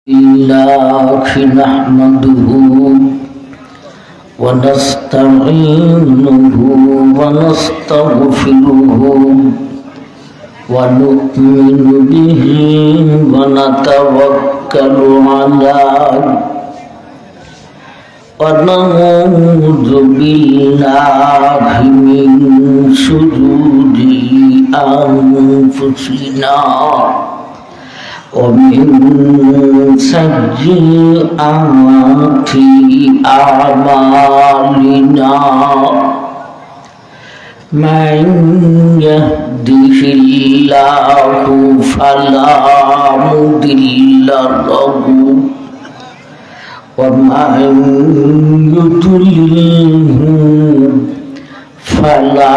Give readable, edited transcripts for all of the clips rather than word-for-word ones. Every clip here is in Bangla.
الله نحمده ونستعينه ونستغفره ونؤمن به ونتوكل عليه ونعوذ بالله من شرور أنفسنا ومن سيئات أعمالنا من يهده الله فلا مضل له ومن يضلله فلا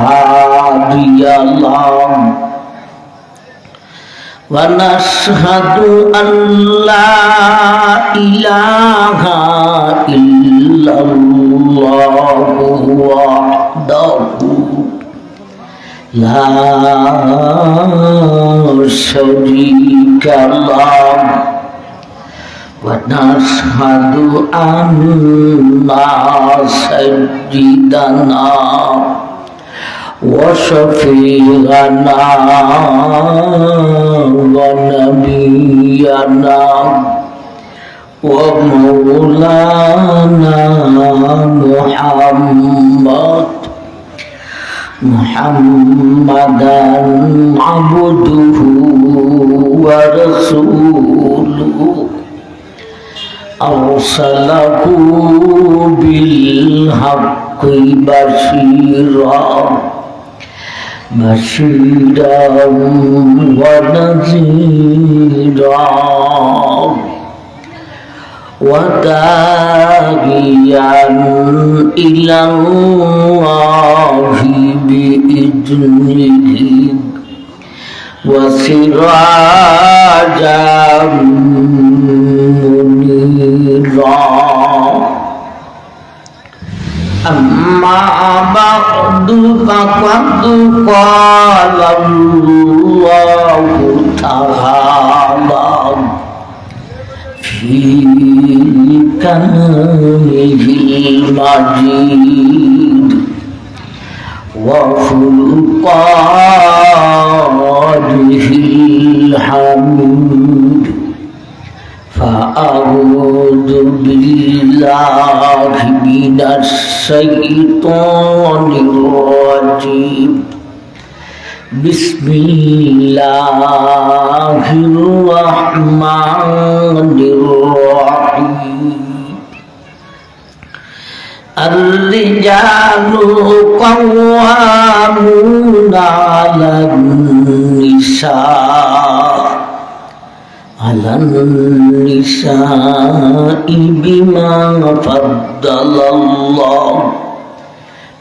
هادي له ونشهد أن لا إله إلا الله وحده لا شريك له ونشهد أن سيدنا وشفيعنا ونبينا ومولانا محمدا عبده ورسوله أرسله بالحق بشيرا ونذيرا وداعيا إلى الله بإذنه وسراجا منيرا أما بعد فقد قال الله تعالى في كلامه المجيد وفرقانه الحميد فأعوذ بالله من الشيطان الرجيم بسم الله الرحمن الرحيم الرجال قوامون على النساء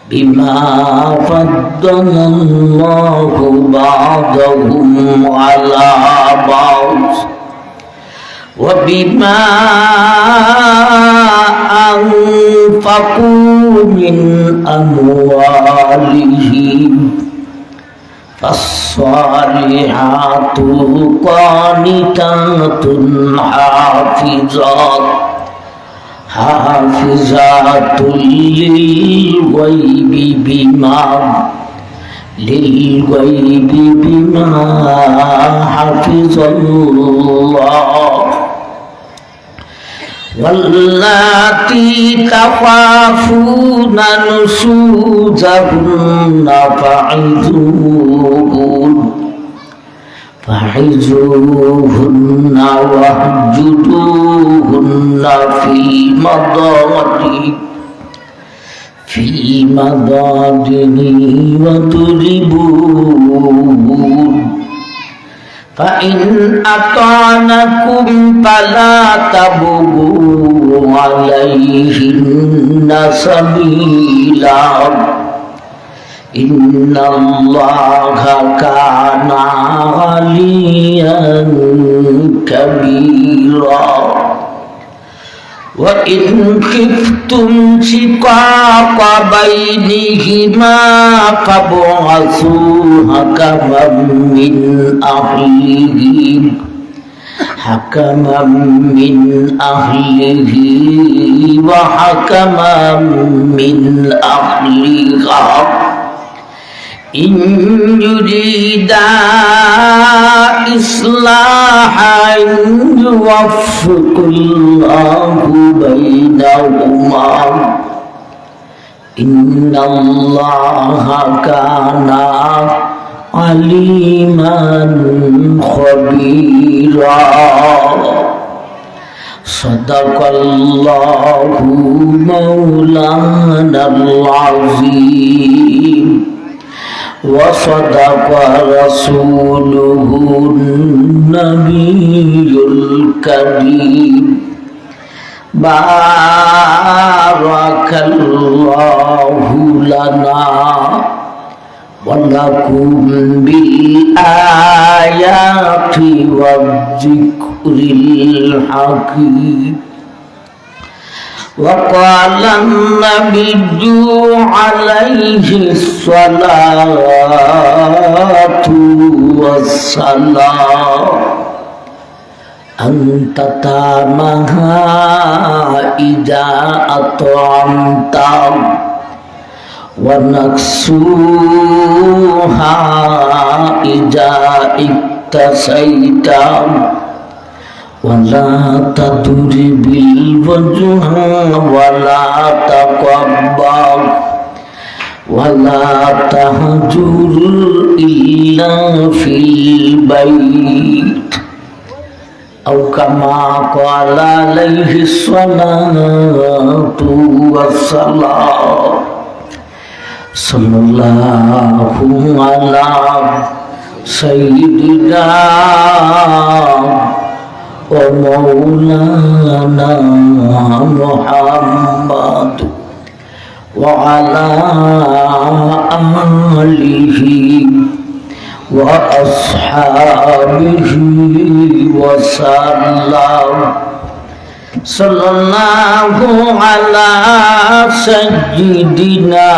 بما فضل الله بعضهم على بعض وبما أنفقوا من أموالهم فالصالحات قانتات حافظات للغيب بما حفظ الله واللاتي تخافون نشوزهن فعظوهن واهجروهن في المضاجع واضربوهن فإن أطعنكم فلا تبغوا عليهن سبيلا إن الله كان عليا كبيرا وإن خفتم شقاق بينهما فابعثوا حكما من أهله حكما من أهله وحكما من أهلها إن يريدا إصلاحا يوفق الله بينهما إن الله كان عليما خبيرا صدق الله مولانا العظيم وصدق رسوله النبي الكريم بارك الله لنا ولكم بالآيات والذكر الحكيم وقال النبي عليه الصلاة والسلام أنت تامها إذا أطعمت ونكسوها إذا اكتسيت ولا تضرب الوجه ولا تقبل ولا تهجر إلا في البيت أو كما قال عليه الصلاة والسلام صلى الله على سيدنا ومولانا محمد وعلى آله وأصحابه وسلم صلى الله على سيدنا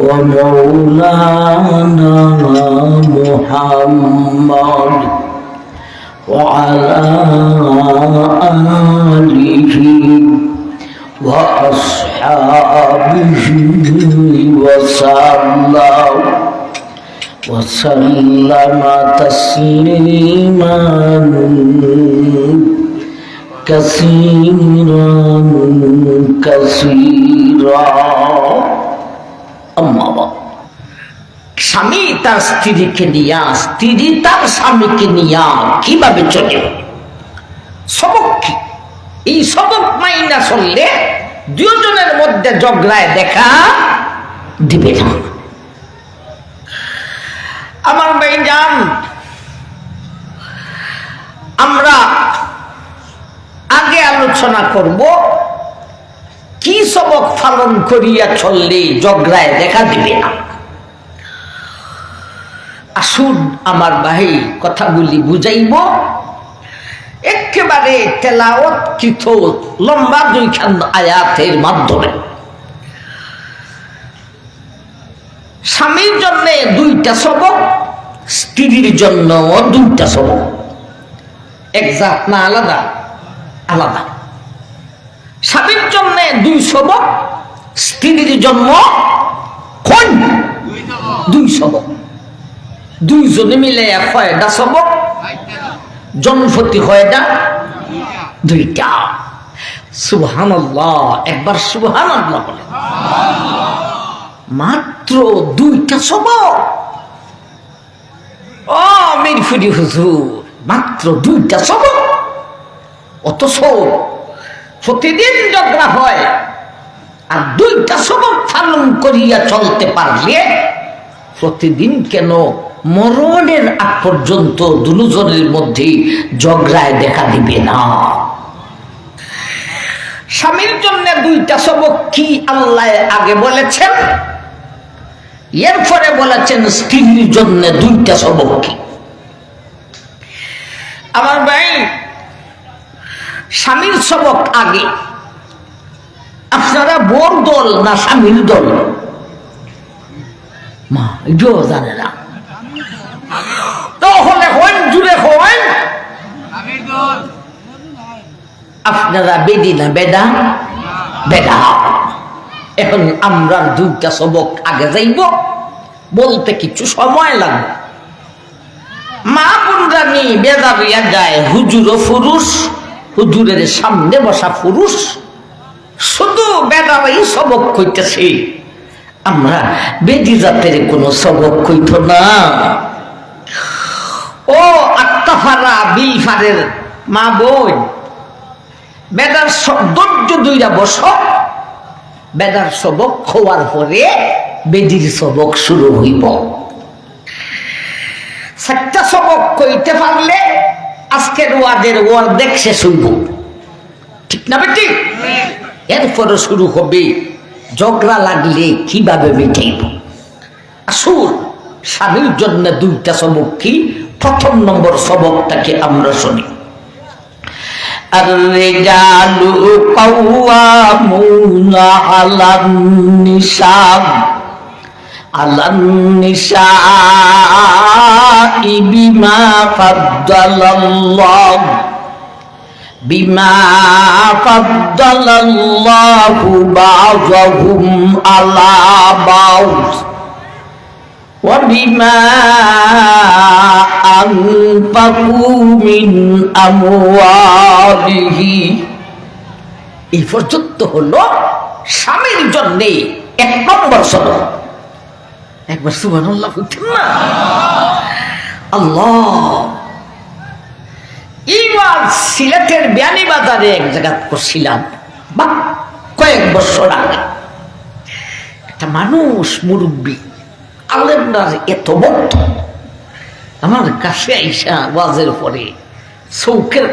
ومولانا محمد وعلى آله وأصحابه وسلم تسليما كثيرا أما بعد স্বামী তার স্ত্রীকে নিয়া স্ত্রী তার স্বামীকে নিয়া কিভাবে চলে সবক কি এই সবক মাইনা চললে দুজনের মধ্যে ঝগড়ায় দেখা দিবে না আমার ভাইজান আমরা আগে আলোচনা করব কি সবক পালন করিয়া চললে ঝগড়ায় দেখা দিবে না আসুন আমার ভাই কথাগুলি বুঝাইব একেবারে তেলাওয়াতকৃত লম্বা দুইখান আয়াতের মাধ্যমে স্বামীর জন্য দুইটা সবক স্ত্রীর জন্য দুইটা সবক একজাত না আলাদা আলাদা স্বামীর জন্য দুই সবক স্ত্রীর জন্য কোন দুই সবক দুইজনে মিলে কয়টা সবক জনপ্রতি কয়টা দুইটা সুবহানাল্লাহ একবার সুবহানাল্লাহ বলে মাত্র দুইটা সবক ও মিরফুরি হুজুর মাত্র দুইটা সবক অথচ প্রতিদিন ঝগড়া হয় আর দুইটা সবক পালন করিয়া চলতে পারলে প্রতিদিন কেন মরণের আগ পর্যন্ত দুজনের মধ্যে ঝগড়ায় দেখা দিবে না স্বামীর জন্য দুইটা সবক কি আল্লাহ আগে বলেছেন এরপরে বলেছেন স্ত্রীর জন্য দুইটা সবক কি আমার ভাই স্বামীর সবক আগে আপনারা বোর দল না স্বামীর দল মা এটাও জানে না তাহলে হন জুড়ে হন আপনারা বেদি না বেদা? বেদা। এখন আমরা দুইটা সবক আগে যাইব, বলতে কিছু সময় লাগবে। মা বোনরানি বেদা হইয়া যায়, হুজুরও পুরুষ, হুজুরের সামনে বসা পুরুষ, শুধু বেদা ভাই সবক কইতেছে, আমরা বেদি জাতের কোনো সবক কইত না। ও আত্মাফারা বিলফারের মা বোন, বেদার ধৈর্য দুইরা বস, বেদার সবক খোয়ার পরে বেদির সবক শুরু হইব। চারটা সবক কইতে পারলে আজকের ওয়াদের অর্ধেক শেষ হইব, ঠিক না বেটি? এরপরে শুরু হবে ঝগড়া লাগলে কিভাবে মিটাইব। আসুন, স্বামীর জন্য দুইটা সবক কি? প্রথম নম্বর সবকটাকে আমরা শুনি। আর-রিজালু কাওয়ামুনা আলান-নিসাই বিমা ফাদ্দালাল্লাহু বা'যাহুম আলা বা'দ ওয়া বিমা আনফাকু মিন আমওয়ালিহি। এই পর্যন্ত হলো স্বামীর জন্য এক নম্বর সবক। একবার সুবহানাল্লাহ বলতেন না? আল্লাহ। এইবার সিলেটের বিয়ানীবাজারে এক জায়গা করছিলাম, বা কয়েক বছর আগে। একটা মানুষ, মুরব্বী, আলেমরা এত ভক্ত, আমার কাছে আইসা ওয়াজের পরে চৌকের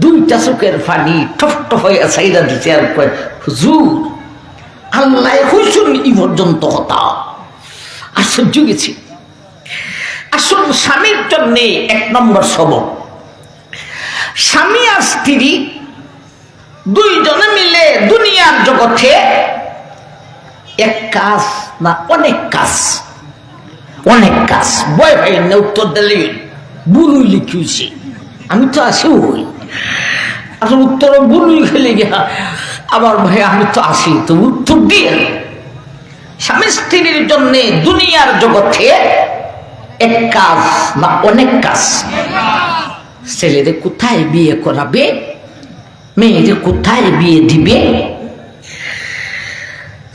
দুইটা চোখের পানি টপ টপ হয়ে সাইরা দিতে, আর কয়, হুজুর আল্লাহ হইসুন ই পর্যন্ত হতা। আশ্চর্য গেছি। আসুন, স্বামীর জন্যে এক নম্বর সবক। স্বামী আর স্ত্রী দুইজনে মিলে দুনিয়ার জগতে এক কাজ না অনেক কাজ, অনেক কাজ। বয় ভাই না উত্তর দিলে বুলুই লিখিয়েছি, আমি তো আসি ওই আসলে উত্তর বুলুই খেলে গিয়া আবার ভাই আমি তো আসি, তো উত্তর দিয়ে স্বামী স্ত্রীর জন্য দুনিয়ার জগতে এক কাজ না অনেক কাজ। ছেলেদের কোথায় বিয়ে করাবে, মেয়েদের কোথায় বিয়ে দিবে,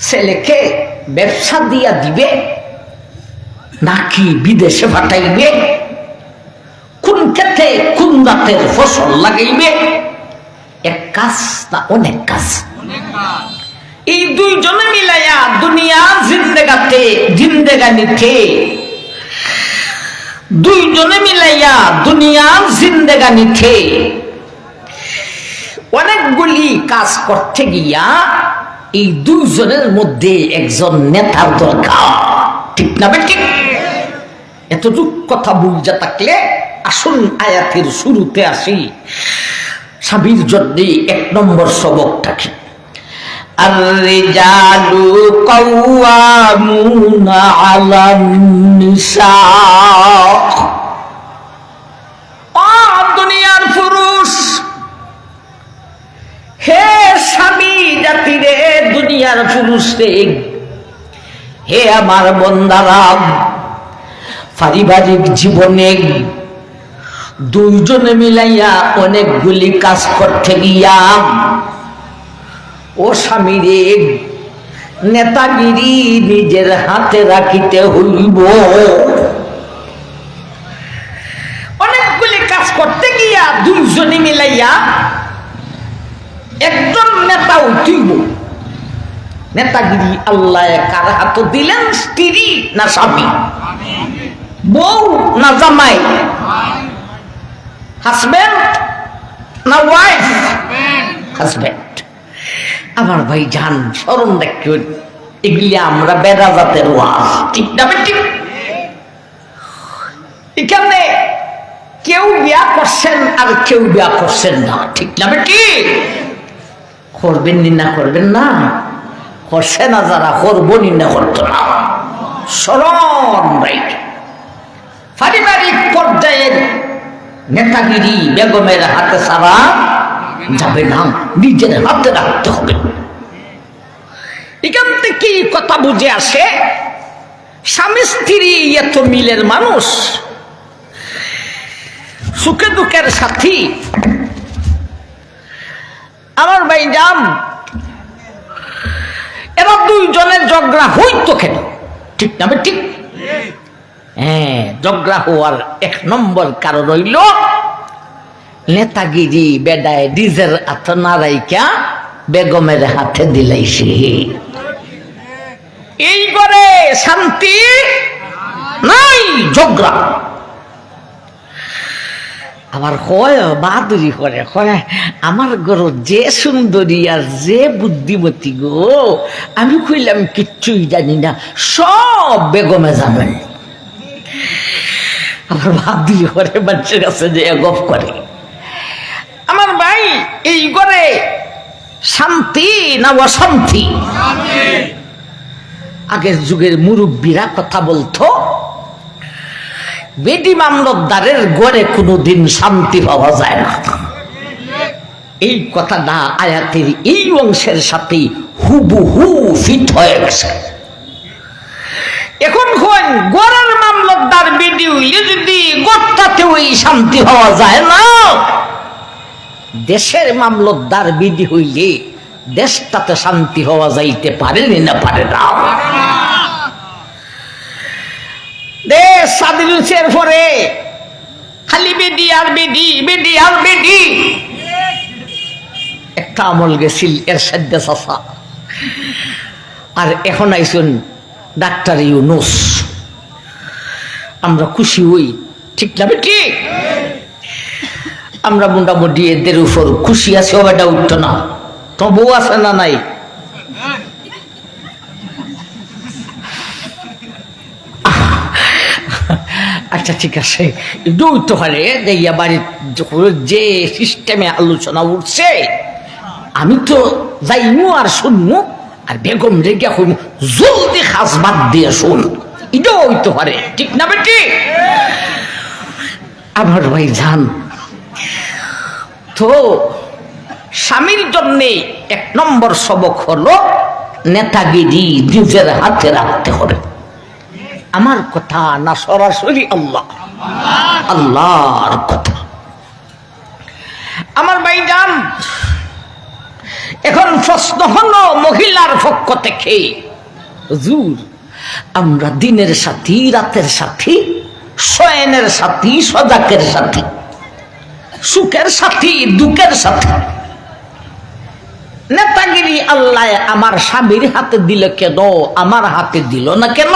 ছেলেকে ব্যবসা দিয়া দিবে নাকি বিদেশে পাঠাইবে, কোন ক্ষেত্রে কোন জাতের ফসল লাগাইবে, এক কাজ না অনেক কাজ। এই দুইজনে মিলাইয়া দুনিয়া জিন্দেগানিতে দুইজনে মিলাইয়া দুনিয়ার জিন্দেগানিতে অনেকগুলি কাজ করতে গিয়া এই দুইজনের মধ্যে একজন নেতার দরকার, ঠিক না বেঠিক? এতটুক কথা বুঝা থাকলে আসুন আয়াতের শুরুতে আসি। স্বামীর জন্য এক নম্বর সবকটাকে, আর-রিজালু কাওয়ামুনা আলান-নিসা। ও দুনিয়ার পুরুষ, হে স্বামী জাতিরে, দুনিয়ার পুরুষ রে, হে আমার বন্দারা, পারিবারিক জীবনে দুইজনে মিলাইয়া অনেকগুলি কাজ করতে গিয়া ও স্বামীরে নেতাগিরি নিজের হাতে রাখিতে হইব। অনেকগুলি কাজ করতে গিয়া দুইজনে মিলাইয়া একজন নেতা উঠিব। নেতাগিরি আল্লাহ কার হাতে দিলেন? স্ত্রী না স্বামী? বউ না জামাই? হাজবেন্ড না ওয়াইফ? হাজবেন্ড। আমার ভাই জান স্মরণ রাখুন, এগুলি আমরা বেড়া জাতের ওয়াজ, ঠিক না বেঠিক? এখানে কেউ বিয়া করছেন আর কেউ বিয়া করছেন না, ঠিক না বেঠিক? করবেন না করবেন না, করছে না যারা, করবনি না করতো না। স্মরণ রাখ, পারিবারিক পর্যায়ের নেতাগিরি বেগমের হাতে ছাড়া যাবে না, নিজের হাতে রাখতে হবে। এখান থেকে কথা বুঝে আসে স্বামী স্ত্রী এত মিলের মানুষ, সুখে দুঃখের সাথী। আমার ভাই জান, এরা দুইজনের ঝগড়া হইতো কেন? ঠিক না ঠিক? হ্যাঁ, ঝগড়া হওয়ার এক নম্বর কারণ হইল নেতাগিরি বেডায় ডিজের হাত নারাইকা বেগমের হাতে দিলাইছে। এই করে শান্তি নাই, ঝগড়া। আবার কয় বাহাদুরি করে, কয় আমার গরু যে সুন্দরী আর যে বুদ্ধিমতী গো, আমি কইলাম কিচ্ছুই জানি না, সব বেগমে জানেন। আমার বাহাদুরি করে বাচ্চার কাছে যে গপ করে। আমার ভাই, এই করে শান্তি না অশান্তি? আগের যুগের মুরব্বীরা কথা বলতো, বেডি মামলতদারের গড়ে কোনোদিন শান্তি পাওয়া যায় না। এই কথাটা আয়াতের এই অংশের সাথে হুবহু ফিট হয়ে গেছে। এখন কোন গড়ের মামলতদার বেডি হইলে যদি গড়টাতেও এই শান্তি পাওয়া যায় না, দেশের মামলতদার বেডি হইলে দেশটাতে শান্তি হওয়া যাইতে পারেনি না পারে না। দেশ স্বাধীন হওয়ার পরে খালি বেডি আর বেডি, বেডি আর বেডি। একটা আমল গেছিল এরশাদ চাচা, আর এখন আইসুন ডাক্তার ইউনূস। আমরা খুশি হই, ঠিক না বেটি? আমরা মোটামুটি এদের উপর খুশি আছি, ওটা উঠতো না। তো বউ আছে না নাই? আচ্ছা ঠিক আছে, দৌড়তে পারে দেইয়া বাড়ির যে সিস্টেমে আলোচনা উঠছে, আমি তো যাইমু আর শুনমু, আর বেগম রেগা হইম জলদি খাস বাদ দিয়ে শুন, এটাও হইতে পারে, ঠিক না বেটি? আমার ভাই জান, তো স্বামীর জন্যে এক নম্বর সবক হলো নেতাগিরি নিজের হাতে রাখতে হবে। আমার কথা না সরাসরি আল্লাহ আল্লাহর কথা। আমার ভাইজান, এখন প্রশ্ন হলো মহিলার পক্ষ থেকে, হুজুর আমরা দিনের সাথী, রাতের সাথী, শয়নের সাথী, সজাকের সাথী, সুখের সাথী, দুঃখের সাথী। নেতাগিরি আল্লাহ আমার স্বামীর হাতে দিল কেন, আমার হাতে দিল না কেন?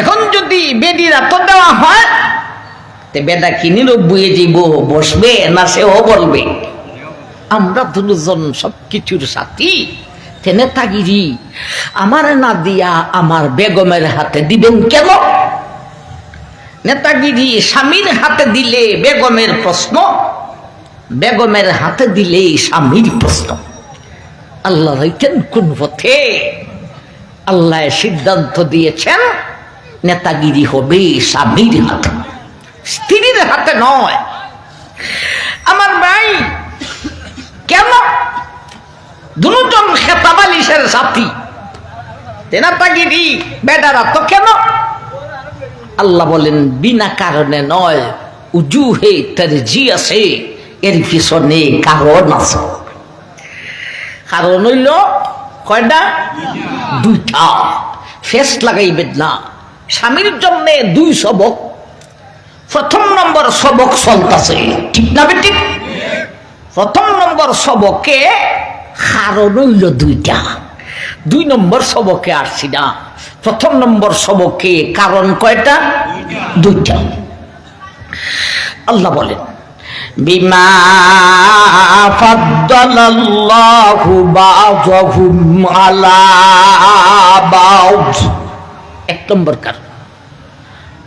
এখন যদি বেডির হাতে দেওয়া হয়, তে বেডা কি নীরব বইয়ে যাইব, বসবে না সেও বলবে? আমরা দুজন সবকিছুর সাথী, তে নেতাগিরি আমার না দিয়া আমার বেগমের হাতে দিবেন কেন? নেতাগিরি স্বামীর হাতে দিলে বেগমের প্রশ্ন, বেগমের হাতে দিলে স্বামীর প্রশ্ন। আল্লাহ হইতেন কোন পথে? আল্লাহ সিদ্ধান্ত দিয়েছেন নেতাগিরি হবে স্বামীর হাতে, স্ত্রীর হাতে নয়। আমার ভাই, কেন? দুজন খেতাবালিশের সাথী, নেতাগিরি বেডারা তো কেন? আল্লাহ বলেন বিনা কারণে নয়, উজুহে তারজি আছে, এর পিছনে কারণ আছে। কারণ হইল কয়টা? দুইটা। ফেস লাগাইবেন না। স্বামীর জন্য দুই সবক। প্রথম নম্বর সবক চলতেছে, ঠিক না বেটি? প্রথম নম্বর সবকে কারণ হইল দুইটা, দুই নম্বর সবকে আসছি না। প্রথম নম্বর সবকে কারণ কয়টা? দুইটা। আল্লাহ বলেন বিমা ফাদ্দালাল্লাহু বা'যাহুম আলা বা'দ, এক নম্বর কারণ।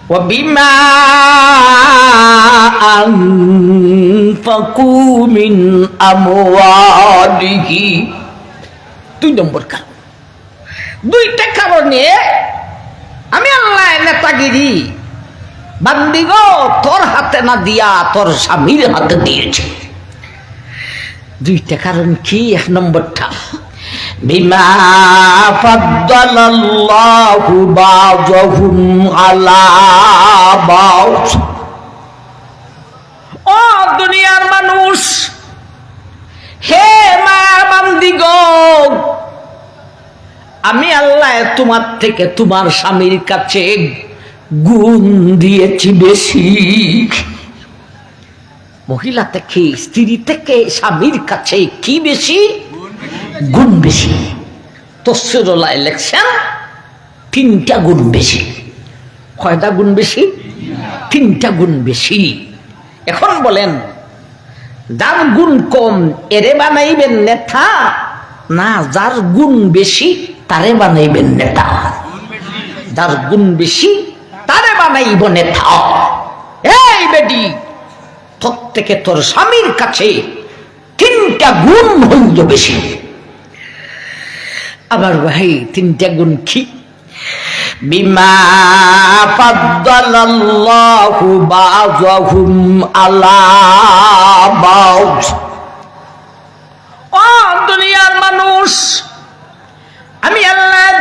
ওয়া বিমা আনফাকু মিন আমওয়ালিহি, দুই নম্বর কারণ। দুইটা কারণে আমি আল্লাহ নেতাগিরি বান্দিগো তোর হাতে না দিয়া তোর স্বামীর হাতে দিয়েছে। দুইটা কারণ কি? এক নম্বরটা বিমা ফাদ্দালাল্লাহু বা'যাহুম আলা বা'দ। ও দুনিয়ার মানুষ, হে মায়ার বান্দিগণ, আমি আল্লাহ তোমার থেকে তোমার স্বামীর কাছে গুণ দিয়েছি বেশি। মহিলা থেকে, স্ত্রী থেকে স্বামীর কাছে কি বেশি? গুণ বেশি। তফসিরুল ইলেকশন 3টা গুণ বেশি। কয়টা গুণ বেশি? 3টা গুণ বেশি। এখন বলেন, যার গুণ কম এরে বানাইবেন নেতা, না যার গুণ বেশি তারে বানাইবেন নেতা? যার গুণ বেশি তারে বানাইব নেতা। এই বেটি, তোর থেকে তোর স্বামীর কাছে 3টা গুণ হইল বেশি। আবার ভাই 3টা গুণ কি? বিমা ফাদ্দালাল্লাহু বা'যাহুম আলা বা'দ। ও দুনিয়ার মানুষ, আমি আল্লাহ,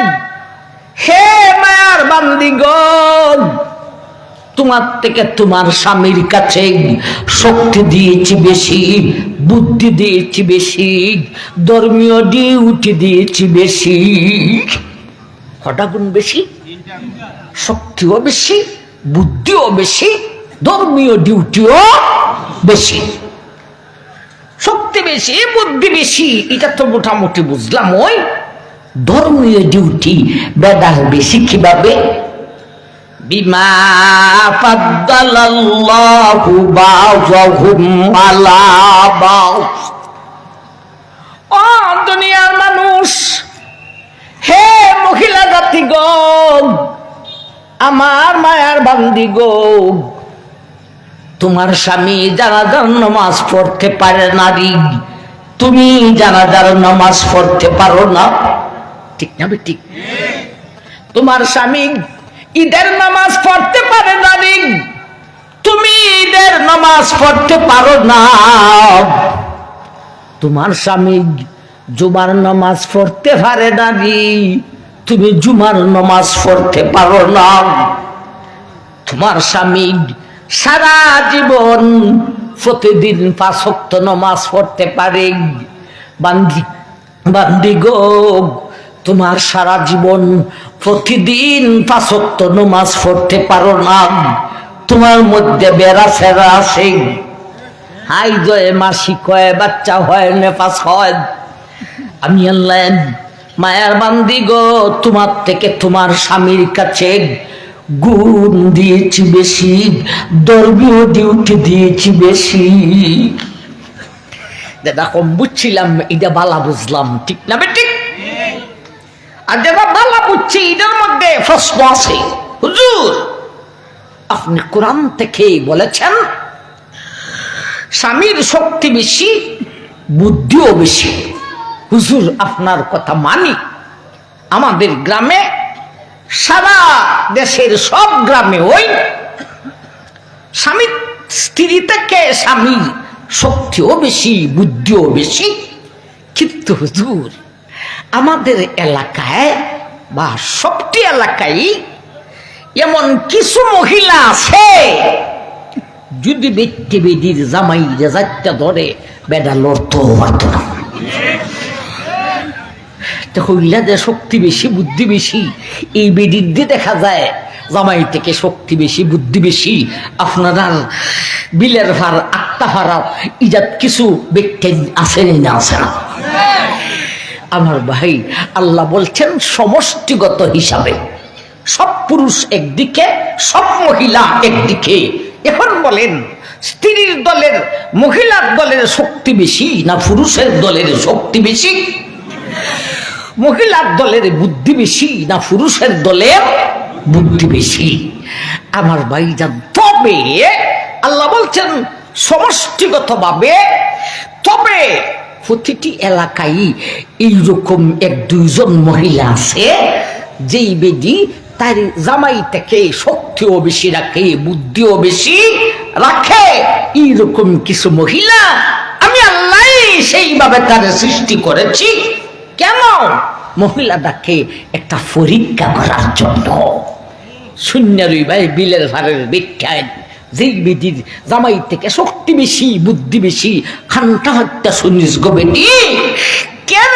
হে মায়ার বান্দিগণ, তোমার থেকে তোমার স্বামীর কাছে শক্তি দিয়েছি বেশি, বুদ্ধি দিয়েছি বেশি, ধর্মীয় ডিউটি দিয়েছি বেশি। কটা গুণ বেশি? শক্তিও বেশি, বুদ্ধিও বেশি, ধর্মীয় ডিউটিও বেশি। শক্তি বেশি, বুদ্ধি বেশি, এটা তো মোটামুটি বুঝলাম। ওই ধর্মীয় ডিউটি বেদাল বেশি কিভাবে? বিমা ফাদ্দালাল্লাহু বা'যাহুম আলা বা'দ। ও দুনিয়ার মানুষ, হে মহিলা জাতিগণ, আমার মায়ার বান্দিগণ, তোমার স্বামী জানাজার নামাজ পড়তে পারে নারী, তুমি জানাজার নামাজ পড়তে পারো না, ঠিক না ঠিক? তোমার স্বামী ঈদের নামাজ পড়তে পারে নারী, তুমি ঈদের নামাজ পড়তে পারো না। তোমার স্বামী জুমার নামাজ পড়তে পারে নারী, তুমি জুমার নামাজ পড়তে পারো না। তোমার স্বামী সারা জীবন প্রতিদিন 5 ওয়াক্ত নামাজ পড়তে পারে, বান্দি গো, তোমার সারা জীবন প্রতিদিন 5 ওয়াক্ত নামাজ পড়তে পারো না। তোমার মধ্যে বেড়া ফেরা আছে, হাই জয় মাসিক হয়, বাচ্চা হয়, নেপাস হয়। আমি আল্লাহ মায়ার বান্দি গো, তোমার থেকে তোমার স্বামীর কাছে গুণ দিয়েছি বেশি, ধর্মীয় ডিউটি দিয়েছি বেশি। যেটা কম বুঝছিলাম এটা বালা বুঝলাম, ঠিক না বেঠিক? আর যেটা বালা বুঝছি এটার মধ্যে প্রশ্ন আছে। হুজুর, আপনি কোরআন থেকে বলেছেন স্বামীর শক্তি বেশি, বুদ্ধিও বেশি। হুজুর, আপনার কথা মানি। আমাদের গ্রামে, সারা দেশের সব গ্রামে ওই স্বামী স্ত্রী থেকে স্বামীর শক্তিও বেশি, বুদ্ধিও বেশি। কিন্তু হুজুর, আমাদের এলাকায় বা সবটি এলাকায় এমন কিছু মহিলা আছে, যদি ব্যক্তি বেদির জামাই রেজাইটা ধরে বেডা লড়তেও পারত না। হইলাদের শক্তি বেশি, বুদ্ধি বেশি, এই বেদির দিয়ে দেখা যায় জামাই থেকে শক্তি বেশি, বুদ্ধি বেশি। আপনারা বিলের ভার, আত্মা ভাড়া, ইজাত কিছু ব্যক্তি আছে না? আছে না? আমার ভাই, আল্লাহ বলছেন সমষ্টিগত হিসাবে সব পুরুষ একদিকে, সব মহিলা একদিকে। এখন বলেন, স্ত্রীর দলের, মহিলার দলের শক্তি বেশি না পুরুষের দলের শক্তি বেশি? মহিলার দলের বুদ্ধি বেশি না পুরুষের দলের বুদ্ধি বেশি? আমার ভাইজান, তবে আল্লাহ বলছেন সমষ্টিগতভাবে, তবে প্রতিটি এলাকায় এইরকম 1-2 জন মহিলা আছে যেই বেদি তার জামাই থেকে শক্তিও বেশি রাখে, বুদ্ধিও বেশি রাখে। এইরকম কিছু মহিলা আমি আল্লাহ সেইভাবে তার সৃষ্টি করেছি। কেন? মহিলাটাকে একটা পরীক্ষা করার জন্য। শূন্যরই ভাই বিলের ভারের বিখ্যাত যেই বেটির জামাই থেকে শক্তি বেশি, বুদ্ধি বেশি, খানটা হত্যা শুনিস গো বেটি, কেন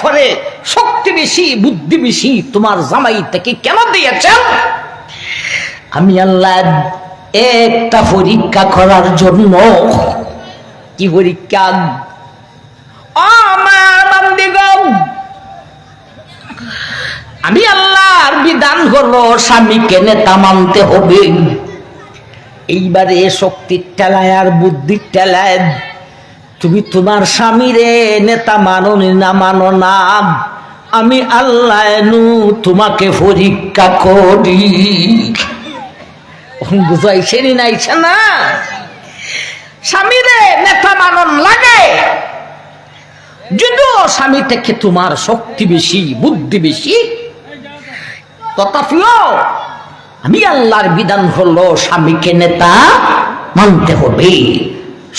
ধরে শক্তি বেশি, বুদ্ধি বেশি তোমার জামাই থেকে কেন দিয়েছেন? আমি আল্লাহ একটা পরীক্ষা করার জন্য। কি পরীক্ষা? আমার বান্দিগণ, আমি আল্লাহর বিধান হলো স্বামীকে নেতা মানতে হবে। এইবারে শক্তির ঠেলায় আর বুদ্ধির ঠেলায় তুমি তোমার স্বামীরে নেতা মানো না মানো না, আমি আল্লাহ তোমাকে পরীক্ষা করি। বুঝাইছে নাইছে না? স্বামীরে নেতা মানন লাগে, যদিও স্বামী থেকে তোমার শক্তি বেশি, বুদ্ধি বেশি, তথাপিও আমি আল্লাহর বিধান হলো স্বামীকে নেতা মানতে হবে।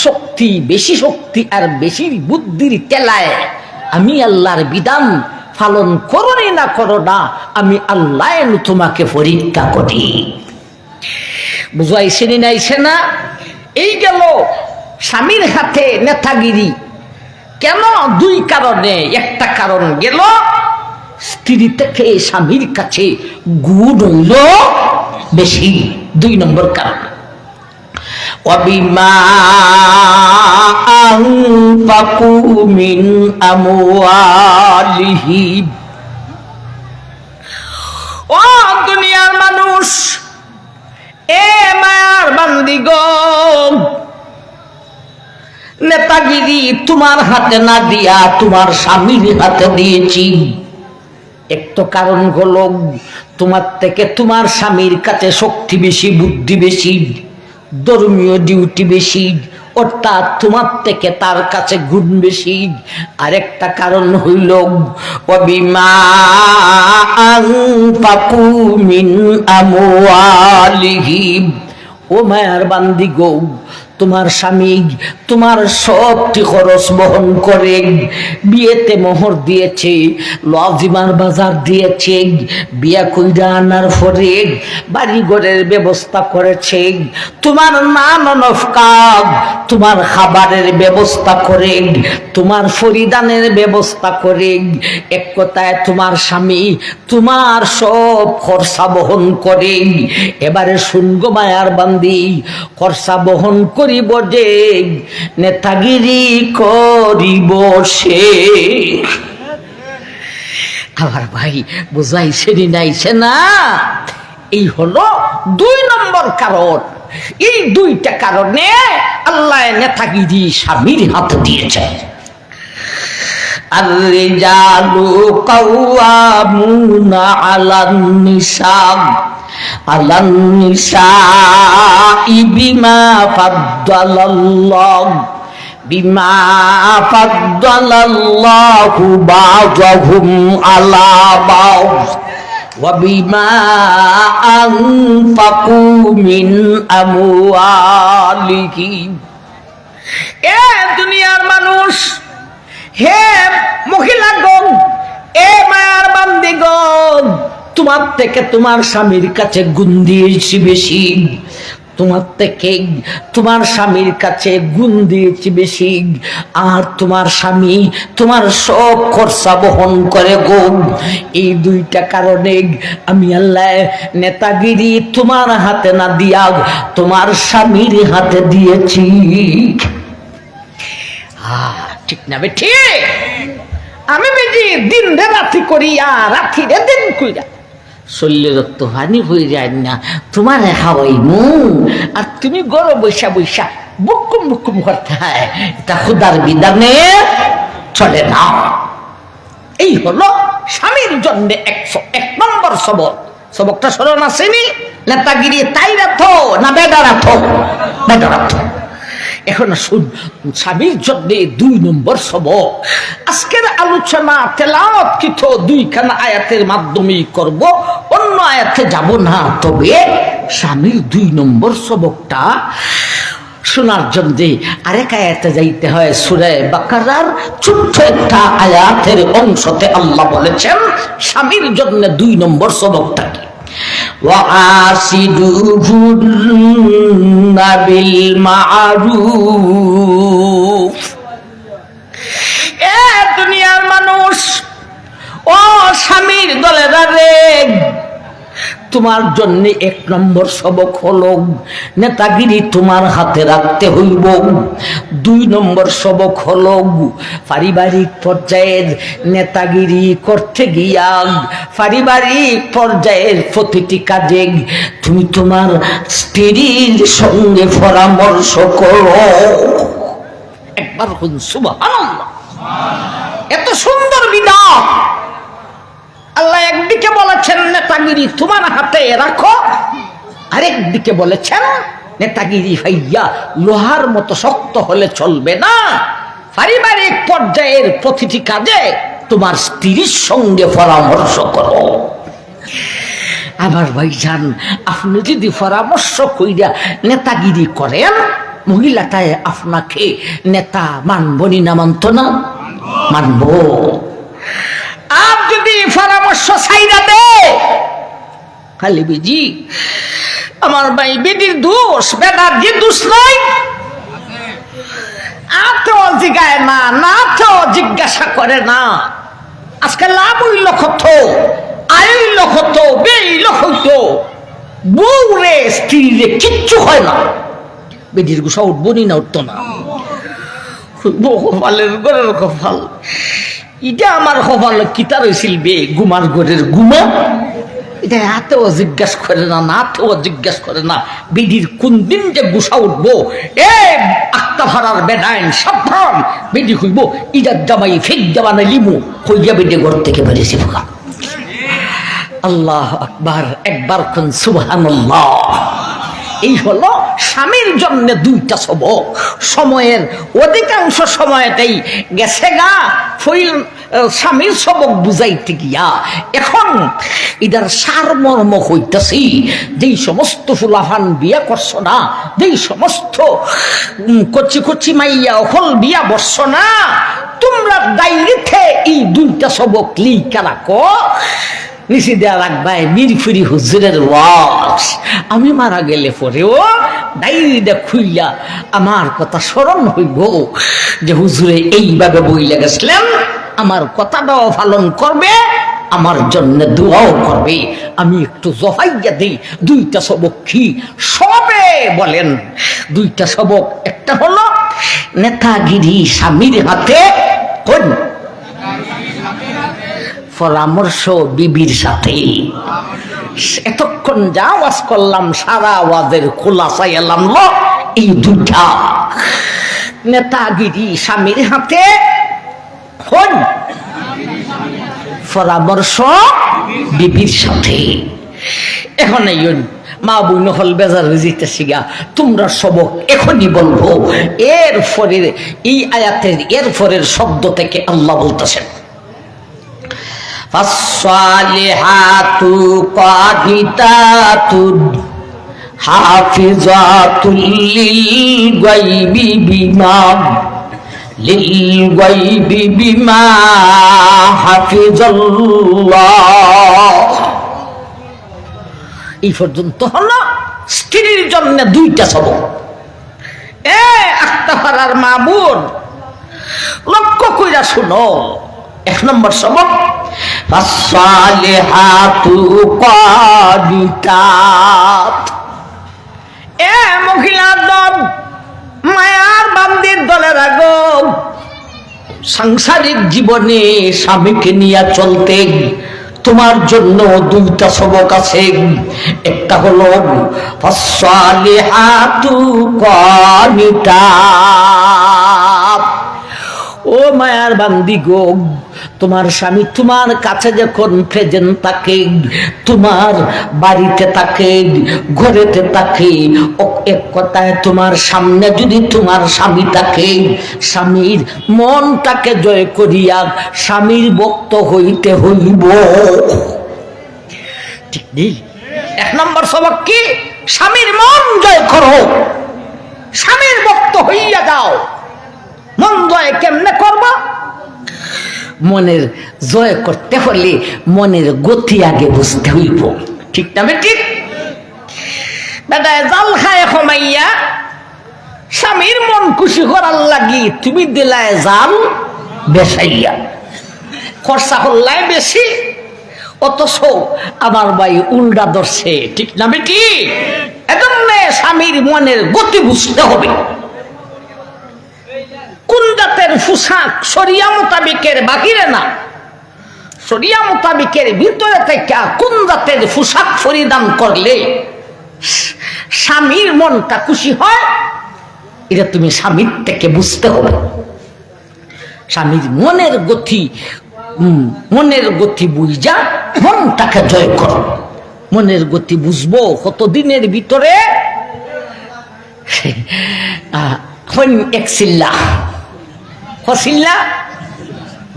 শক্তি বেশি, শক্তি আর বেশি বুদ্ধির তেলায় আমি আল্লাহর বিধান পালন করো না করো না, আমি আল্লাহ তোমাকে পরীক্ষা করি। বুঝাইছে নাইছে না? এই গেল স্বামীর হাতে নেতাগিরি। কেন? দুই কারণে। একটা কারণ গেল স্ত্রী থেকে স্বামীর কাছে গুণ হইল বেশি। দুই নম্বর কারণ ওয়াবিমা আনফাকু মিন আমওয়ালিহিম। ও দুনিয়ার মানুষ, এ মায়ার বান্দিগণ, নেতাগিরি তোমার হাতে না দিয়া তোমার স্বামীর হাতে দিয়েছি। একটা কারণ হলো তোমার থেকে তোমার স্বামীর কাছে শক্তি বেশি, বুদ্ধি বেশি, ধর্মীয় ডিউটি বেশি, অর্থাৎ তোমার থেকে তার কাছে গুণ বেশি। আরেকটা কারণ হইল ওয়াবিমা আনফাকু মিন আমওয়ালিহিম। ও মায়ার বান্দি গো, তোমার স্বামী তোমার সবটি খরচ বহন করে, বিয়েতে মোহর দিয়েছে, লজিমার বাজার দিয়েছে, বিয়া কইরা আনার পরে বাড়ি ঘরের ব্যবস্থা করেছে, তোমার নানান কাজ, তোমার খাবারের ব্যবস্থা করে, তোমার পরিধানের ব্যবস্থা করে। এক কথায় তোমার স্বামী তোমার সব খরচা বহন করে। এবারে শুনগো মায়ার বান্দি, খরচা বহন করিব যে, নেতাগিরি করিব সে। আবার ভাই বুঝাইছে নাইছে না? এই হলো দুই নম্বর কারণ। এই দুইটা কারণে আল্লাহ নেতাগিরি স্বামীর হাতে দিয়েছে। আর-রিজালু কাওয়ামুনা আলান নিসাই বিমা ফাদ্দালাল্লাহু বা'দাহুম আলা বা'দ ওয়া বিমা আনফাকু মিন আমওয়ালিহিম। এ দুনিয়ার মানুষ, হে মহিলাগণ, এ মায়ার বান্দিগণ, তোমার থেকে তোমার স্বামীর কাছে গুণ দিয়েছি বেশি, তোমার থেকে তোমার স্বামীর কাছে গুণ দিয়েছি বেশি। আর তোমার স্বামী তোমার সব খরচা বহন করে গো। এই দুইটা কারণে আমি আল্লাহ নেতাগিরি তোমার হাতে না দিয়া তোমার স্বামীর হাতে দিয়েছি। ঠিক না বেঠি? আমি বেজি দিন রে রাতি করিয়া, রাতি রে দিন কইরা শল্য রক্ত হানি হয়ে যায় না, তোমার হাওয়াই মু, আর তুমি গরম বৈশা বৈশা বুকুম বুকুম করতে হয়, এটা খুদার বিধানে চলে না। এই হলো স্বামীর জন্য 101 নম্বর সবক। সবকটা স্মরণ আসেনি? নেতাগিরি তাই রাখো না বেডা রাখো? বেডা রাখো। এখন স্বামীর জন্য 2 নম্বর সবক। আজকের আলোচনা তেলাওয়াত কিছু 2খানা আয়াতের মাধ্যমে করব, অন্য আয়াতে যাব না। তবে স্বামীর 2 নম্বর সবকটা শোনার জন্য আরেক আয়াতে যাইতে হয়। সূরা বাকারার ছোট্ট একটা আয়াতের অংশতে আল্লাহ বলেছেন স্বামীর জন্য 2 নম্বর সবকটা কি, ওয়াসিদুহুন্না বিল মা'রুফ। এ দুনিয়ার মানুষ, ও স্বামীর দলেরা রে, তোমার জন্য 1 নম্বর সবক হলো নেতাগিরি তোমার হাতে রাখতে হইব। 2 নম্বর সবক হলো পারিবারিক পর্যায়ের নেতাগিরি করতে গিয়া পারিবারিক পর্যায়ের প্রতিটি কাজে তুমি তোমার স্ত্রীর সঙ্গে পরামর্শ করো। একবার সুবহানাল্লাহ, এত সুন্দর বিধান। আল্লাহ একদিকে বলেছেন নেতাগিরি তোমার হাতে রাখো, আরেকদিকে বলেছেন নেতাগিরি হইয়া লোহার মতো শক্ত হলে চলবে না, পারিবারিক পর্যায়ের প্রতিটি কাজে তোমার স্ত্রীর সঙ্গে পরামর্শ করো। আমার ভাইজান, আপনি যদি পরামর্শ কইরা নেতাগিরি করেন, মহিলাটায় আপনাকে নেতা মানবনি না মানত না? মানব। আর যদি পরামর্শ ছাইরা দে, খালি বিজি আমার ভাই বেদির দোষ, বেদার যে দোষ নাই, আর তো জিগায় না, না তো জিজ্ঞাসা করে না। আজকে লাভ হইল কত, আইল কত, বেইল হইতো, বউ রে স্ত্রী রে কিচ্ছু হয় না। বেদির গুসা উঠবনি না, উঠতো না। কপালের গরের কপাল, এটা আমার কপাল কিতা রয়েছিল বে, গুমার ঘরের গুমা। এটা হাতেও জিজ্ঞাসা করে না, নাতেও জিজ্ঞাসা করে না বেডির কোন দিন যে গুসা উঠবো। এ আক্তা ভাড়ার বেডাইন সাবধান, বেডি হইব ইজার জামাই ফেক জামানে লিমু হইয়া বেডি ঘর থেকে বেরিয়েছি ফোকা। আল্লাহ আকবার, একবার কোন সুবহানাল্লাহ। এই হলো স্বামীর জন্য 2টা সবক। সময়ের অধিকাংশ সময়তেই গেছে গা ফইল স্বামীর সবক বুঝাইতে গিয়া। এখন এটার সারমর্ম হইতাছি, যেই সমস্ত ফুলাফান বিয়া করছো না, যেই সমস্ত কচি কচি মাইয়া অকল বিয়া বসছো না, তোমরা ডাইরেক্টে এই 2টা সবক লিখা রাখো। নিচে দেয়া রাখবাই মিরফুরি হুজুরের ওয়াজ। আমি মারা গেলে পরেও ডাইরিটা খুইলা আমার কথা স্মরণ হইব যে হুজুরে এইভাবে বইলে গেছিলেন, আমার কথাটাও পালন করবে, আমার জন্য দোয়াও করবে। আমি একটু জহাইয়া দিই 2টা সবক কি সবে বলেন। 2টা সবক, একটা হলো নেতাগিরি স্বামীর হাতে, কোন পরামর্শ বিবির সাথে। এতক্ষণ যা আওয়াজ করলাম সারা আওয়াজের খোলাসায় এলাম এই 2টা। নেতাগিরি স্বামীর হাতে, কোন পরামর্শ বিবির সাথে। এখন এই মা বোন হল বেজার হয়ে যেতেছি গা, তোমরা সবক এখনই বলবো। এর পরের এই আয়াতের এর পরের শব্দ থেকে আল্লাহ বলতেছেন ফাসসালিহাতু কানিতাতুন হাফিজাতুল লিল গায়বি বিমা হাফিজাল্লাহ। এই পর্যন্ত হলো স্ত্রীর জন্য 2টা সবক। আক্তাফারার মা বোন লক্ষ্য কইরা শুনো। 1 নম্বর সবক, ফাসসালিহাতু কানিতাত। মহিলার দল, মায়ার বান্দির দলের আগো, সাংসারিক জীবনে স্বামীকে নিয়ে চলতে তোমার জন্য 2টা সবক আছে। একটা হলো ফাসসালিহাতু কানিতাত। ও মায়ার বান্দি গো, তোমার স্বামী তোমার কাছে যখন প্রেজেন্ট থাকে, তোমার বাড়িতে থাকে, ঘরেতে থাকে, এক কথায় তোমার সামনে যদি তোমার স্বামী থাকে, স্বামীর মনটাকে জয় করিয়া স্বামীর ভক্ত হইতে হইব। ঠিক নেই? 1 নম্বর সবক কি? স্বামীর মন জয় করো। স্বামীর ভক্ত হইয়া যাও। মন জয় কেমনে করব? মনের জয় করতে হলে মনের গতি আগে বুঝতে হইব, ঠিক না বেঠিক? বেটায় জাল খায় কমাইয়া স্বামীর মন খুশি করার লাগি তুমি দিলায় জাল বেসাইয়া, খরচা হল্লায় বেশি, অথচ আমার ভাই উল্টা ধরছে, ঠিক না বেটি? এজন্য স্বামীর মনের গতি বুঝতে হবে। কোন জাতের পোশাক শরিয়া মোতাবিকের বাহিরে না, শরিয়া মোতাবিকের ভিতরে থেকে কোন জাতের পোশাক পরিধান করলে স্বামীর মনটা খুশি হয়, এটা তুমি স্বামীর থেকে বুঝতে হবে। স্বামীর মনের গতি বুঝা মনটাকে জয় করো। মনের গতি বুঝবো কতদিনের ভিতরে? এক চিল্লা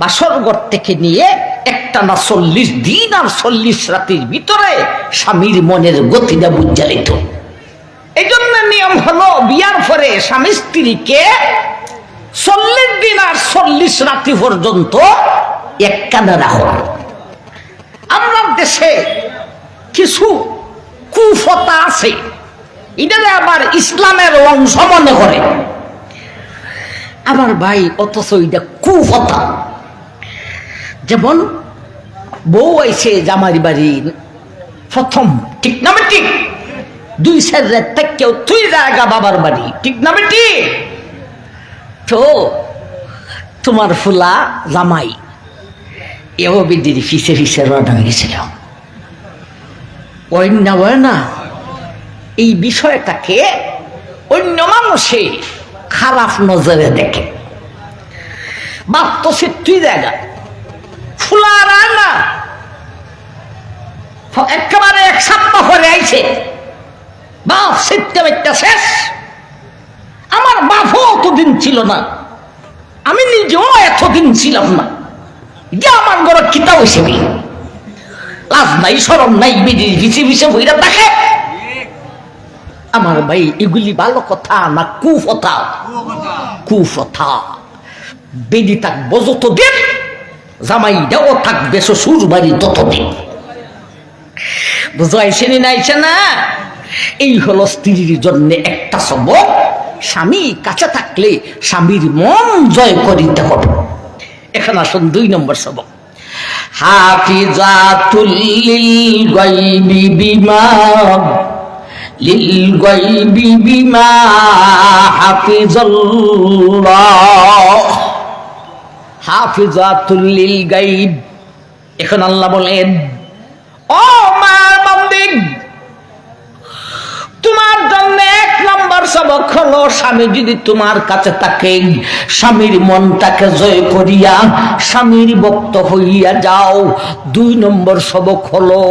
বাসরঘর থেকে নিয়ে একটানা 40 দিন আর 40 রাতের ভিতরে স্বামীর মনের গতিটা বুঝা নিত। এই জন্য নিয়ম হলো বিয়ার পরে স্বামী স্ত্রীকে 40 দিন আর 40 রাত্রি পর্যন্ত এক কাঁধে রাখো। আমরা দেশে কিছু কুফতা আছে, এটা আবার ইসলামের অংশ মনে করে আমার ভাই, অথচ এটা কুফতা। যেমন বউ আইছে জামাই বাড়ি প্রথম, ঠিক না বেটি? 2 রাত থেকেও 3 জায়গা বাবার বাড়ি, ঠিক না বেটি? তো তোমার ফুলা জামাই এও বিদির ফিসে ফিসে রওনা হয়ে গেছিল। না এই বিষয়টাকে অন্য মানুষে খারাপ নজরে দেখে। বাপ তো সে 3 জায়গা ফুলারা না, একেবারে 1 সপ্তাহ পরে আইছে, বাপ সিটটা শেষ। আমার বাপও অতদিন ছিল না, আমি নিজেও এতদিন ছিলাম না। যে আমার ঘরে কিতা হয়েছে, লাজ নাই শরম নাই, বিধি ভিসে ভিসে বইরা দেখে। আমার ভাই এগুলি ভালো কথা না কুফতা? কুফতা। বেদি থাকবো যতদিন, জামাইটাও থাকবে শ্বশুর বাড়ি ততদিন। বুঝাইছে না? আইছে না? এই হলো স্ত্রীর জন্য একটা সবক। স্বামী কাছে থাকলে স্বামীর মন জয় করিতে হবে। এখন আসুন 2 নম্বর সবক, হাফিজাতুল লিল গায়বি বিমা হাফিজাল্লাহ। হাফিজাতুল লিল গায়ব। এখন আল্লাহ বলেন, ও মা বান্দি, তোমার জন্য 1 নম্বর সবক হলো, স্বামী যদি তোমার কাছে থাকে, স্বামীর মনটাকে জয় করিয়া স্বামীর ভক্ত হইয়া যাও। 2 নম্বর সবক হলো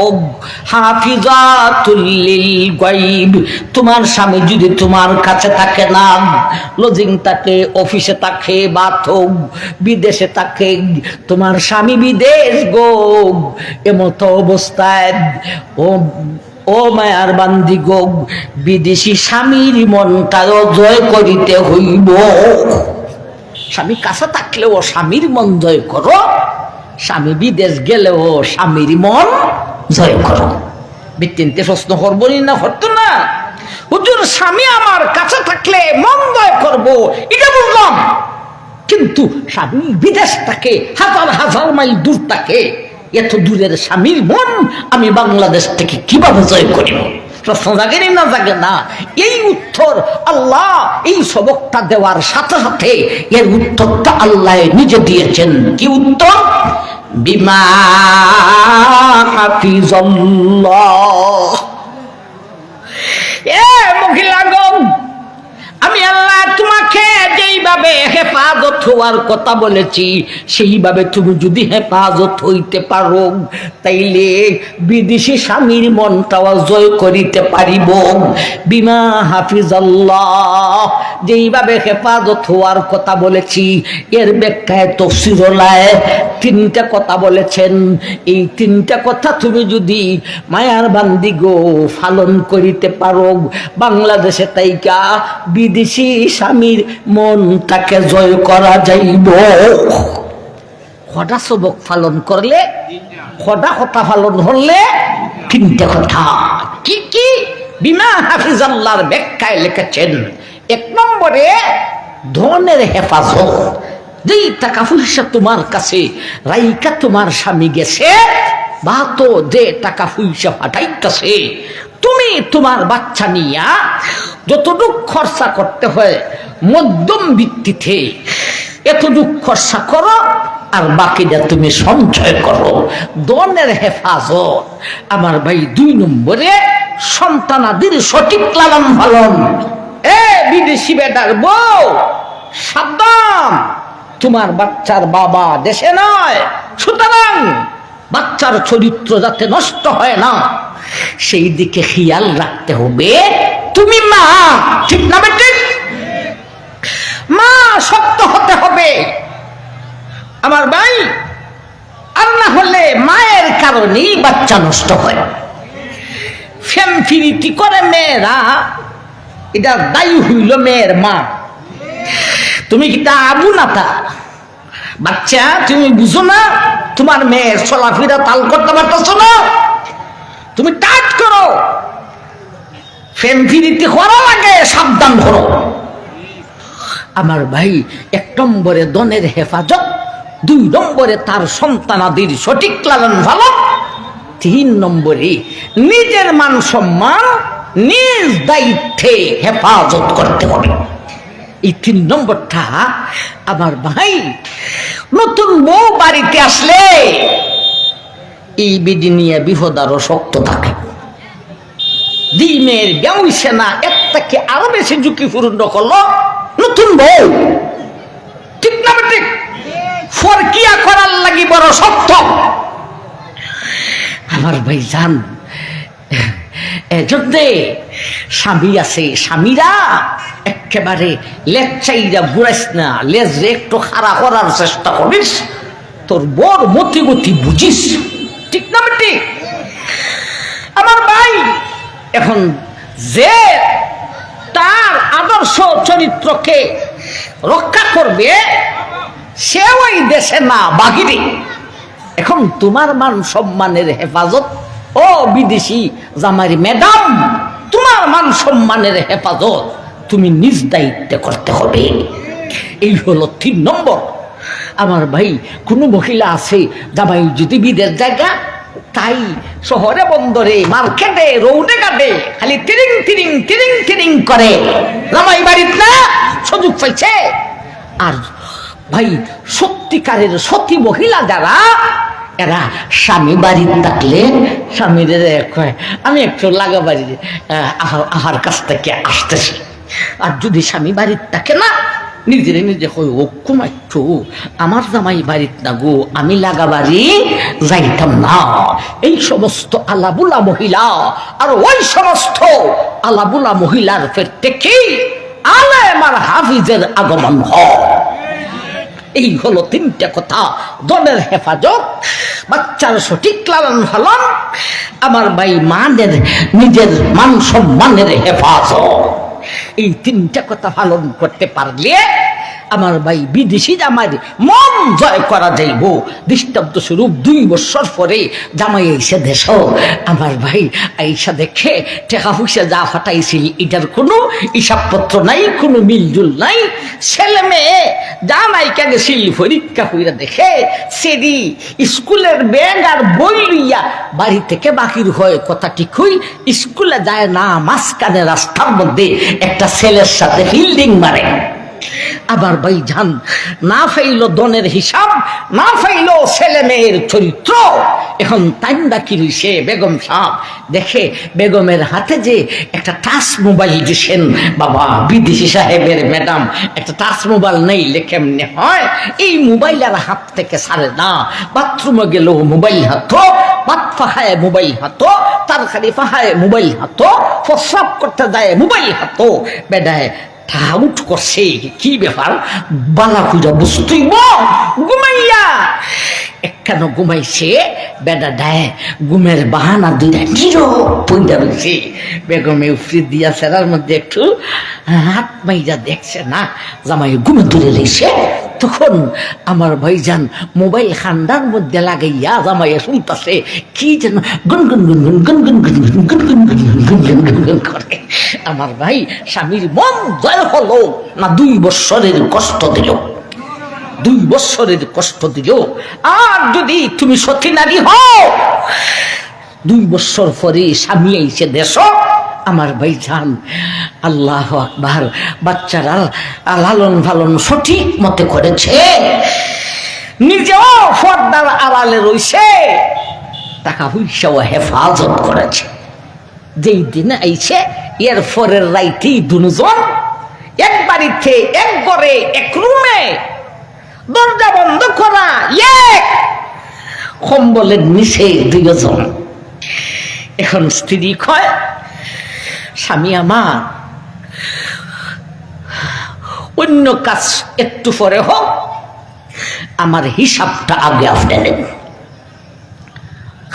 হাফিজাতুল লিল গায়ব। তোমার স্বামী যদি তোমার কাছে থাকে না, লজিং থাকে, অফিসে থাকে, বাথরুম বিদেশে থাকে, তোমার স্বামী বিদেশ গো, এমত অবস্থায় ও মায়ার বান্দি গো, বিদেশি স্বামীর মনটাও জয় করিতে হইব। স্বামী কাছে থাকলেও স্বামীর মন জয় করো, স্বামী বিদেশ গেলেও স্বামীর মন জয় করো। বিতিনতে প্রশ্ন করবনি না? হতো না হুজুর, স্বামী আমার কাছে থাকলে মন জয় করবো, এটা বুঝলাম, কিন্তু স্বামী বিদেশ থাকে, 1000 মাইল দূর থাকে, এত দূরের স্বামীর মন আমি বাংলাদেশ থেকে কিভাবে জয় করিব? প্রশ্ন জাগে না জাগে না? এই উত্তর আল্লাহ এই সবকটা দেওয়ার সাথে সাথে এর উত্তরটা আল্লাহ নিজে দিয়েছেন। কি উত্তর? বিমা হাফিজাল্লাহ। মহিলাগণ, আমি আল্লাহ তোমাকে যেইভাবে হেফাজত হওয়ার কথা বলেছি সেইভাবে তুমি যদি হেফাজত হইতে পারো তাইলে বিদেশি স্বামীর মনটাও জয় করিতে পারিব। বিমা হাফিজাল্লাহ, যেইভাবে হেফাজত হওয়ার কথা বলেছি এর ব্যাখ্যায় তাফসীরুল্লাহ তিনটা কথা বলেছেন। এই তিনটা কথা তুমি যদি মায়ার বান্দি গো পালন করিতে পারো, বাংলাদেশে তাইকা বিদেশি স্বামীর মনটাকে জয় করা যাইব। কটা সবক পালন করলে, কটা কথা পালন হলে, তিনটা কথা। কি কি? বিমা হাফিজাল্লাহর ব্যাখ্যায় লিখেছেন, এক নম্বরে ধনের হেফাজত। যেই টাকা পয়সা তোমার কাছে রাইকা তোমার স্বামী গেছে, বা তো যে টাকা পয়সা পাঠাইতেছে, তুমি তোমার বাচ্চা নিয়া যতটুক খরচা করতে হয় মধ্যম ভিত্তিতে এতটুক খরচা করো, আর বাকিটা তুমি সঞ্চয় করো। ধনের হেফাজত। আমার ভাই দুই নম্বরে সন্তানাদির সঠিক লালন পালন। বিদেশি বেটার বউ, সাবধান, তোমার বাচ্চার বাবা দেশে নয়, সুতরাং বাচ্চার চরিত্র যাতে নষ্ট হয় না সেই দিকে খেয়াল রাখতে হবে। তুমি মা, ঠিক না বেটি? মা শক্ত হতে হবে আমার ভাই, আর না হলে মায়ের কারণেই বাচ্চা নষ্ট হয়। ফেমফিরিতি করে মেয়েরা, এটা দায়ী হইল মেয়ের মা। তুমি কি তা আবু না তা বাচ্চা, তুমি বুঝো না তোমার মেয়ের চলাফেরা তাল করতে পারতেছো না, তুমি টাচ করো। ফেমফিরিতি করা লাগে, সাবধান করো আমার ভাই। এক নম্বরে ধনের হেফাজত, দুই নম্বরে তার সন্তানাদির সঠিক লালন পালন, তিন নম্বরে নিজের মান সম্মান নিজ দায়িত্বে হেফাজত করতে হবে। এই তিন নম্বরটা আমার ভাই, নতুন বউ বাড়িতে আসলে এই বিধি নিয়ে বিপদ আরো শক্ত থাকে। দিনের ব্যবসা না এর থেকে আরো বেশি ঝুঁকিপূর্ণ করলো নতুন বউ, ঠিক না ঠিক? ফরকিয়া করার লাগি বড় শক্ত আমার ভাই জান। এজন্যে স্বামী আছে, স্বামীরা একেবারে লেজ চাইরা ঘুরাইস না, লেজ একটু খাড়া করার চেষ্টা করিস, তোর বড় মতি গতি বুঝিস, ঠিক না বেটি? আমার ভাই এখন যে তার আদর্শ চরিত্রকে রক্ষা করবে সে ওই দেশে না বাহিরে। এখন তোমার মান সম্মানের হেফাজত, ও বিদেশি জামাই ম্যাডাম, তোমার মান সম্মানের হেফাজত তুমি নিজ দায়িত্বে করতে হবে। এই হলো তিন নম্বর। আমার ভাই কোনো মহিলা আছে জামাই যদি বিদেশ জায়গা, তাই শহরে বন্দরে মার্কেটে রৌডে ঘাটে খালি তিরিং তিরিং তিরিং তিরিং করে, জামাই বাড়িত না সুযোগ পাইছে। আর ভাই সত্যিকারের সতী মহিলা যারা, এরা স্বামী বাড়ির থাকলে স্বামীদের কয় আমি একটু লাগা বাড়ি আহার কাছ থেকে আসতেছি। আর যদি স্বামী বাড়ির থাকে না, নিজেরে নিজে কই ও কুমাইছো আমার জামাই বাড়িত না গো, আমি লাগা বাড়ি যাইতাম না। এই সমস্ত আলাবুলা মহিলা আর ওই সমস্ত আলাবুলা মহিলার ফের থেকেই আলেম আর হাফিজের আগমন হয়। এই হলো তিনটা কথা, ধনের হেফাজত, বাচ্চার সঠিক লালন পালন, আমার ভাই মাদের নিজের মান সম্মানের হেফাজত। এই তিনটা কথা পালন করতে পারলে আমার ভাই বিদেশি জামাই মন জয় করা যাইব। দৃষ্টান্ত স্বরূপ 2 বছর পরে জামাই এসে দেশ, আমার ভাই আইসা দেখে টাকা পয়সা যা ফাটাইছিল এটার কোনো হিসাবপত্র নাই, কোনো মিলজুল নাই। ছেলে মেয়ে জামাইকা গেছিল পরীক্ষা কইরা দেখে সেদি স্কুলের ব্যাগ আর বই লইয়া বাড়ি থেকে বাকির হয়, কথা ঠিকই স্কুলে যায় না, মাঝখানে রাস্তার মধ্যে একটা ছেলের সাথে ফিল্ডিং মারে। আবার ভাইজান না ফাইলো দনের হিসাব, না ফাইলো ছেলে মেয়ের চরিত্র। এখন টাইমটা কি রইছে, বেগম সাহেব দেখে বেগমের হাতে যে একটা টাচ মোবাইল দিছেন, বাবা বিদেশি সাহেবের ম্যাডাম একটা টাচ মোবাইল নেই কেমনে হয়? এই মোবাইল আর হাত থেকে ছাড়ে না। বাথরুমে গেল মোবাইল হাতো, বাত ফাহায় মোবাইল হাতো, তরকারি ফাহায় মোবাইল হাতো, প্রস্রাব করতে যায় মোবাইল হাতো। বেডায় আউট করছে, কি ব্যাপার বালা খুঁজা বুঝতেই ঘুমাইয়া কেন ঘুমাইছে? বেডা ডায় ঘুমের বাহানা দুইটা নিরো পইরা রয়েছে। বেগমে উফরি দিয়া সেরার মধ্যে একটু হাত মাইজা দেখছে না জামাই ঘুমে তুলে লেছে। তখন আমার ভাইজান মোবাইল খান্ডার মধ্যে লাগাইয়া জামাইয়া শুনতেছে কি যেন গুনগুন গুনগুন গুনগুন গুনগুন গুনগুন গুনগুন গুনগুন গুনগুন করে। আমার ভাই স্বামীর মন জয় হলো না 2 বছরের কষ্ট দিল, 2 বছরের কষ্ট দিল। আর যদি তুমি সতী নারী হও, 2 বছর পরে স্বামী আইছে দেশ, আমার ভাইজান আল্লাহ আকবার, বাচ্চারা লালন পালন সঠিক মতে করেছে, নিজেও পর্দার আড়ালে রইছে, টাকা পয়সাও হেফাজত করেছে। যেই দিনে আইছে এর পরের রাইতেই দুজন এক বাড়িতে এক ঘরে এক রুমে দরজা বন্ধ করা, এক কম্বলের নিচে 2 জন। এখন স্ত্রী কয় স্বামী আমার অন্য কাজ একটু পরে হোক, আমার হিসাবটা আগে আপনি নেন,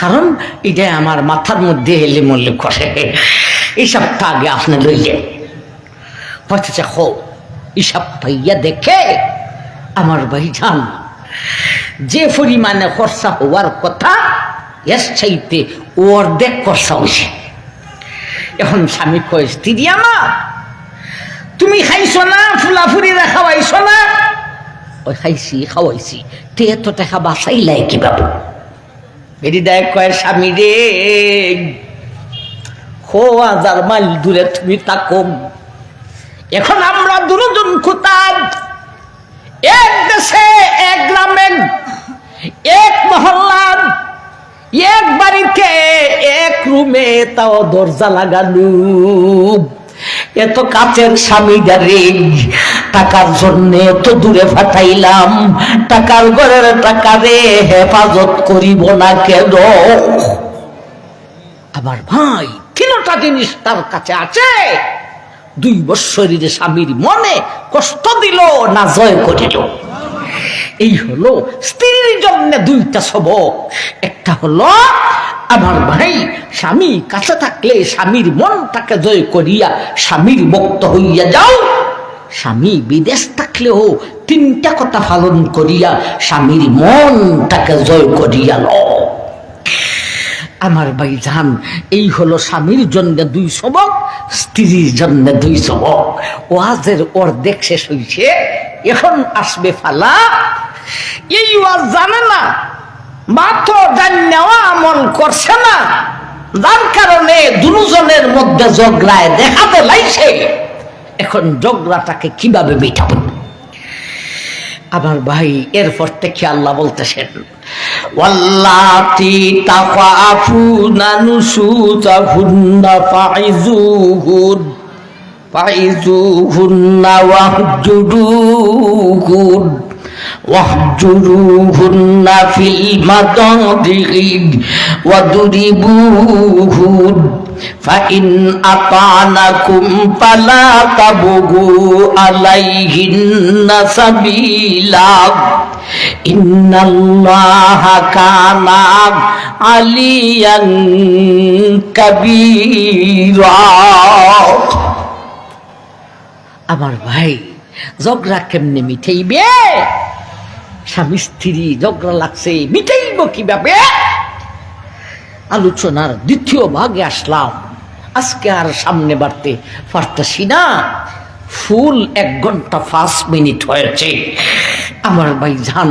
কারণ এটা আমার মাথার মধ্যে এলিমল্লি করে, হিসাবটা আগে আপনি লইলেন। বলতেছে হো, হিসাব পাইয়া দেখে আমার ভাইজান যে পরিমাণে খরচা হওয়ার কথা এর চাইতে অর্ধেক খরচা হয়েছে। এখন স্বামী কয় স্ত্রী আমার তুমি খাইছো না, ফুলাফুরিরা খাওয়াইছো না? ওই খাইছি খাওয়াইছি, তে এত টাকা বাঁচাইলাই কিভাবে? বেরি দেখ কয় স্বামী রে 1000 মাইল দূরে তুমি থাকো, এখন আমরা দুজন খুতাব, এক দেশে এক গ্রামে এক মহল্লার এক বাড়িতে এক রুমে, তাও দরজা লাগানো। এত কাছের স্বামীদারে টাকার জন্য এত দূরে ফাটাইলাম, টাকার ঘরের টাকারে হেফাজত করিব না কেন? আমার ভাই 3টা জিনিস তার কাছে আছে। 2 বৎসরের স্বামীর মনে কষ্ট দিল না জয় করিল। এই হলো স্ত্রীর জন্য 2টা সবক। একটা হলো আমার ভাই স্বামী কাছে থাকলে স্বামীর মনটাকে জয় করিয়া স্বামীর ভক্ত হইয়া যাও। স্বামী বিদেশ থাকলেও 3টা কথা পালন করিয়া স্বামীর মনটাকে জয় করিয়া লও। আমার ভাইজান এই হলো স্বামীর জন্য 2 সবক, স্ত্রীর জন্য 2 সবক। ওয়াজের অর্ধেক শেষ হয়েছে, এখন আসবে ফালা। এই ওয়াজ জানে না, মাত্র জান্নাও আমল করছে না, যার কারণে দুজনের মধ্যে ঝগড়ায় দেখাতে লাইছে। এখন ঝগড়াটাকে কিভাবে মেটাবো? আমার ভাই এরপর থেকে আল্লাহ বলতেছেন ওয়াল্লাতি তাফাফুনা নুশুতাহুন্না ফাইজুহুন্না واهجروهن في المضاجع واضربوهن فإن أطعنكم فلا تبغوا عليهن سبيلا إن الله كان عليا كبيرا। আমার ভাই ঝগড়া কেমনে মিটাইবে? স্বামী স্ত্রী ঝগড়া লাগছে, মিটাইব কিভাবে? আলোচনার 2য় ভাগে আসলাম। আজকে আর সামনে বাড়তে পারতেছি না, ফুল 1 ঘন্টা 5 মিনিট হয়েছে। আমার ভাই জান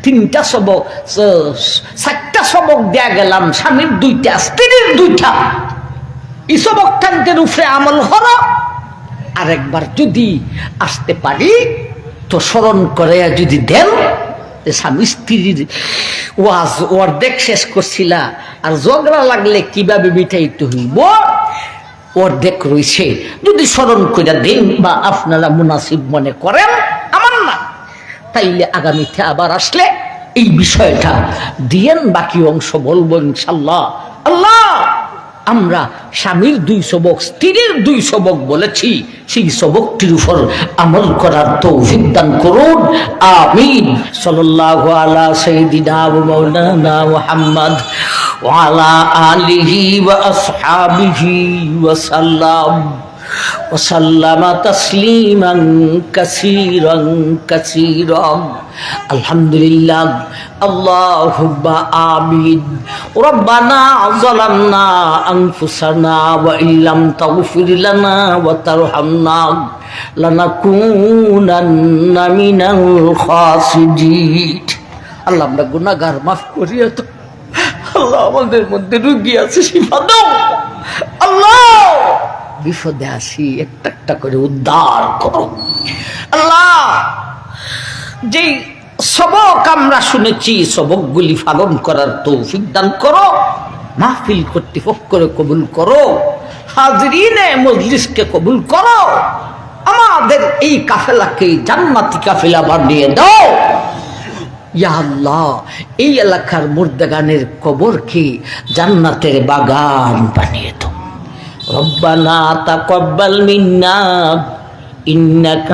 3টা সবক 4টা সবক দেয়া গেলাম, স্বামীর 2টা স্ত্রীর 2টা। এই সবক টানতের উপরে আমল হলো। আরেকবার যদি আসতে পারি স্মরণ করে যদি দেন, স্বামী স্ত্রীর ওয়াজ অর্ধেক শেষ করছিলা, আর ঝগড়া লাগলে কিভাবে মিটাইতে হইব অর্ধেক রয়েছে, যদি স্মরণ করে দেন বা আপনারা মুনাসিব মনে করেন, আমার না, তাইলে আগামীতে আবার আসলে এই বিষয়টা দিয়েন, বাকি অংশ বলবো ইনশাল্লাহ। আল্লাহ, আমরা স্বামীর 2 সবক, স্ত্রীর 2 সবক বলেছি, সেই সবকটির উপর আমল করার তৌফিক দান করুন, আমিন। সাল্লাল্লাহু আলা সাইয়্যিদিনা ওয়া মাওলানা মুহাম্মদ ওয়া আলা আলিহি ওয়া আসহাবিহি ওয়া সাল্লাম وسلم تسليما كثيرا كثيرا الحمد لله اللهم آمين ربنا ظلمنا أنفسنا وإن لم تغفر لنا وترحمنا لنكونن من الخاسرين আল্লাহ আমরা গুনাহগার, মাফ করিও তো আল্লাহ, আমাদের মধ্যে রোগী আছে, শিফা দাও আল্লাহ, বিপদে আসি একটা একটা করে উদ্ধার করো আল্লাহ। যেই সবক আমরা শুনেছি, সবকগুলি পালন করার তৌফিক দান করো, মাহফিল কর্তৃপক্ষকে কবুল করো, হাজরিনে মজলিসকে কবুল করো, আমাদের এই কাফেলাকে জান্নাতি কাফেলা বানিয়ে দাও ইয়া আল্লাহ। এই এলাকার মুর্দাগানের কবরকে জান্নাতের বাগান বানিয়ে দাও। ربنا تقبل منا إنك